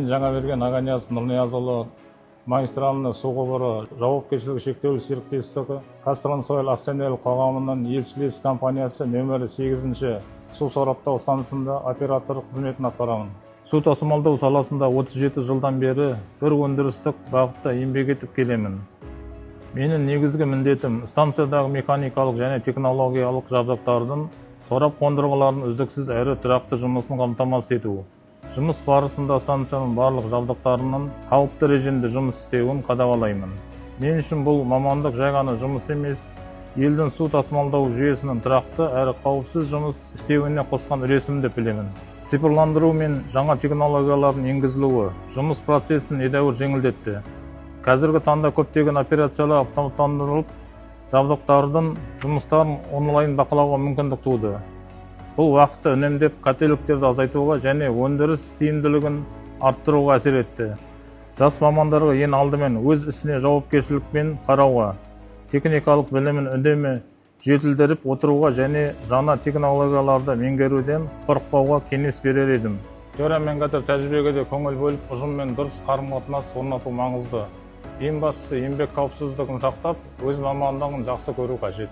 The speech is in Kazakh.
Мен Жаңаберген Аганиязов Нұрниязұлы магистральный су құбыры жауапкершілігі шектеулі серіктестігі Қазтрансойл акционерлік қоғамының елшілес компаниясы нөмірі 8-ші су сораптау станциясында оператор қызметін атқарамын. Су тасымалдау саласында 37 жылдан бері бір өндірістік бағытта еңбек етіп келемін. Менің негізгі міндетім станциядағы механикалық және технологиялық жабдықтардың сорап қондырғылардың үздіксіз әрі тұрақты жұмысын қамтамасыз ету. Жұмыс барысында станцияның барлық жабдықтарының қалыпты режимде жұмыс істеуін қадағалаймын. Мен үшін бұл мамандық жай ғана жұмыс емес, елдің су тасымалдау жүйесінің тұрақты әрі қауіпсіз жұмыс істеуіне қосқан үлесім деп білемін. Цифрландыру мен жаңа технологиялардың енгізілуі жұмыс процесін едәуір жеңілдетті. Қазіргі таңда көптеген операциялар автоматтандырылып, жабдықтардың жұмыстарын онлайн бақылауға мүмкіндік туды. Бұл уақытты үнемдеп, қателіктерді азайтуға және өндіріс тиімділігін арттыруға әсер етті. Жас мамандарға ең алдымен өз ісіне жауапкершілікпен қарауға, техникалық білімін үнемі жетілдіріп отыруға және жаңа технологияларды меңгеруден қорықпауға кеңес берер едім. Теориямен қатар тәжірибеге де көңіл бөліп, ұжыммен дұрыс қарым-қатынас орнату маңызды. Ең бастысы еңбек қауіпсіздігін сақтап, өз мамандығын жақсы көру қажет.